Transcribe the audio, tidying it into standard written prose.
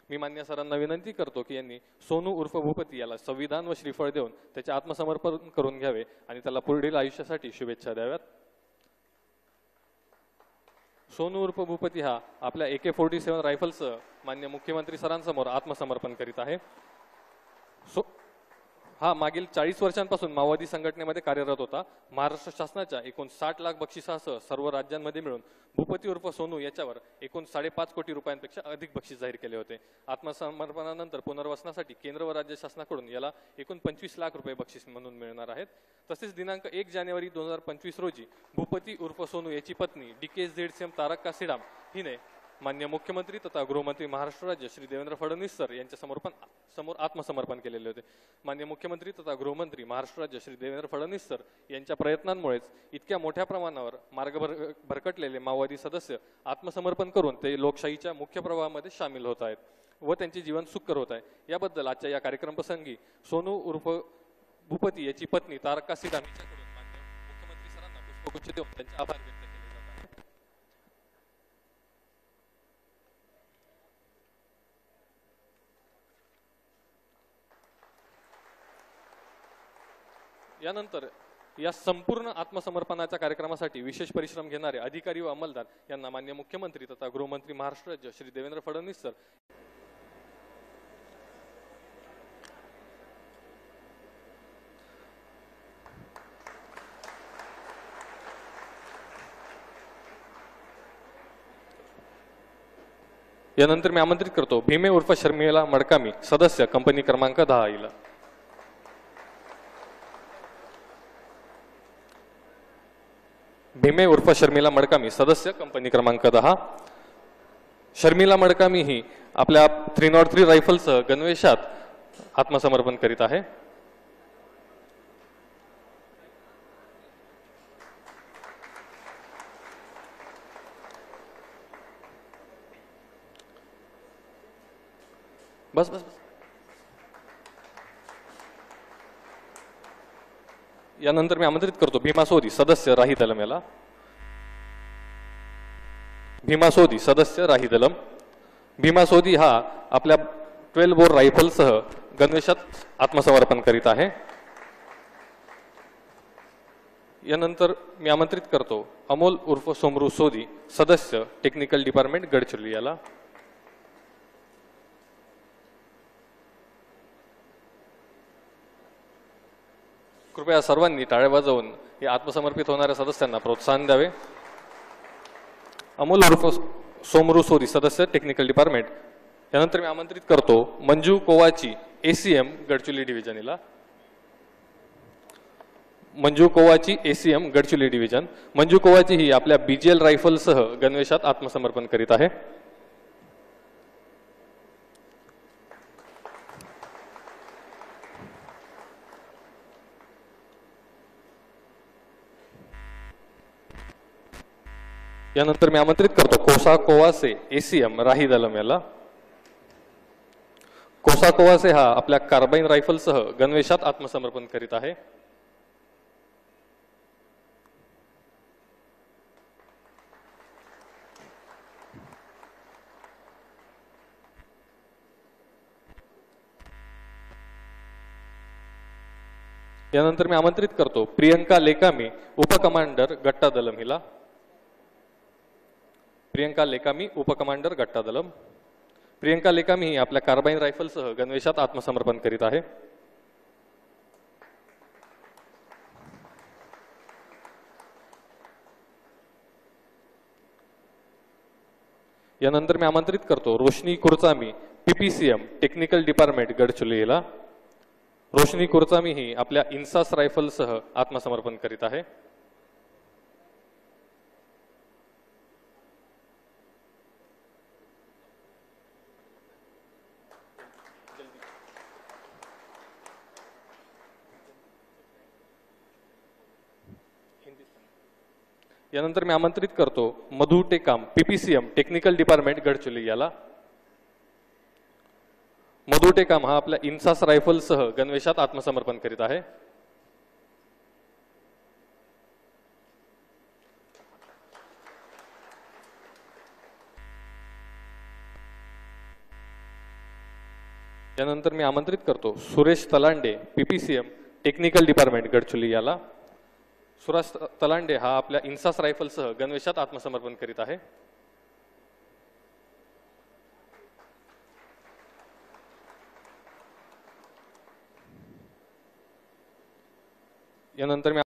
मी मान्य सरांना विनंती करतो की यांनी सोनू उर्फ भूपती याला संविधान व श्रीफळ देऊन त्याचे आत्मसमर्पण करून घ्यावे आणि त्याला पुढील आयुष्यासाठी शुभेच्छा द्याव्यात। सोनू उर्फ भूपती हा आपल्या AK-47 रायफलसह मान्य मुख्यमंत्री सरांसमोर आत्मसमर्पण करीत आहे। हा मागील 40 वर्षांपासून माओवादी संघटनेमध्ये कार्यरत होता। महाराष्ट्र शासनाच्या एकूण 60 लाख बक्षिसासह सर्व राज्यांमध्ये मिळून भूपती उर्फ सोनू याच्यावर एकूण 5.5 कोटी रुपयांपेक्षा अधिक बक्षीस जाहीर केले होते। आत्मसमर्पणानंतर पुनर्वसनासाठी केंद्र व राज्य शासनाकडून याला एकूण 25 लाख रुपये बक्षीस म्हणून मिळणार आहेत। तसेच दिनांक 1 जानेवारी 2025 रोजी भूपती उर्फ सोनू याची पत्नी DKZCM तारक काशीराम हिने मान्य मुख्यमंत्री तथा गृहमंत्री महाराष्ट्र राज्य श्री देवेंद्र फडणवीस सर यांच्या समोर आत्मसमर्पण केलेले होते। मान्य मुख्यमंत्री तथा गृहमंत्री महाराष्ट्र राज्य श्री देवेंद्र फडणवीस सर यांच्या प्रयत्नांमुळेच इतक्या मोठ्या प्रमाणावर मार्ग भरकटलेले माओवादी सदस्य आत्मसमर्पण करून ते लोकशाहीच्या मुख्य प्रवाहामध्ये सामील होत आहेत व त्यांचे जीवन सुखकर होत आहे। याबद्दल आजच्या या कार्यक्रम प्रसंगी सोनू उर्फ भूपती याची पत्नी तारक काशीराम यांच्याकडून मान्य मुख्यमंत्री सरांना पुष्पगुच्छ देऊन त्यांचे आभार व्यक्त केले जात आहेत। यानंतर या संपूर्ण आत्मसमर्पणाच्या कार्यक्रमासाठी विशेष परिश्रम घेणारे अधिकारी व अंमलदार यांना मान्य मुख्यमंत्री तथा गृहमंत्री महाराष्ट्र राज्य श्री देवेंद्र फडणवीस सर यानंतर मी आमंत्रित करतो भीमे उर्फ शर्मिला मडकामी सदस्य कंपनी क्रमांक 10 हिला। भीमे उर्फ शर्मिला मडकामी सदस्य कंपनी क्रमांक 10। शर्मिला मडकामी ही आपल्या 303 रायफलसह गणवेशात आत्मसमर्पण करीत आहे। बस बस बस। यानंतर मी आमंत्रित करतो भीमा सोदी सदस्य राही दलम याला। भीमा सोदी सदस्य राही दलम। भीमा सोदी हा आपल्या 12 बोर रायफलसह गणवेशात आत्मसमर्पण करीत आहे। यानंतर मी आमंत्रित करतो अमोल उर्फ सोमरू सोदी सदस्य टेक्निकल डिपार्टमेंट गडचिरोली याला। कृपया सर्वांनी टाळ्या वाजवून या आत्मसमर्पित होणाऱ्या सदस्यांना प्रोत्साहन द्यावे। अमोल उर्फ सोमरू सोदी सदस्य टेक्निकल डिपार्टमेंट। यानंतर मी आमंत्रित करतो मंजू कोवाची ACM गडचिरोली डिव्हिजन हिला। Manju Kovachi ACM Gadchiroli division. मंजू कोवाची ही आपल्या BGL रायफलसह गणवेशात आत्मसमर्पण करीत आहे। यानंतर मी आमंत्रित करतो कोसा कोवासे ACM राही दलम याला। कोसा कोवासे हा आपल्या कार्बाइन रायफलसह गणवेशात आत्मसमर्पण करीत आहे। यानंतर मी आमंत्रित करतो प्रियंका लेकामी उपकमांडर गट्टा दलम हिला। प्रियंका लेकामी उपकमांडर गट्टा दलम। प्रियंका लेकामी ही आपल्या कार्बाइन रायफलसह गणवेशात आत्मसमर्पण करीत आहे। यानंतर मी आमंत्रित करतो रोशनी कुरचामी PPCM टेक्निकल डिपार्टमेंट गडचिरोली हिला। रोशनी कुरचामी ही आपल्या इन्सास रायफलसह आत्मसमर्पण करीत आहे। यानंतर मी आमंत्रित करतो Madhu Tekam PPCM technical department Gadchiroli याला। मधु टेकाम हा आपल्या इन्सास रायफलसह गणवेशात आत्मसमर्पण करीत आहे। यानंतर मी आमंत्रित करतो Suresh Talande, PPCM technical department Gadchiroli याला. सुरेश तलांडे हा आपल्या इन्सास रायफलसह गणवेशात आत्मसमर्पण करीत आहे. यानंतर मी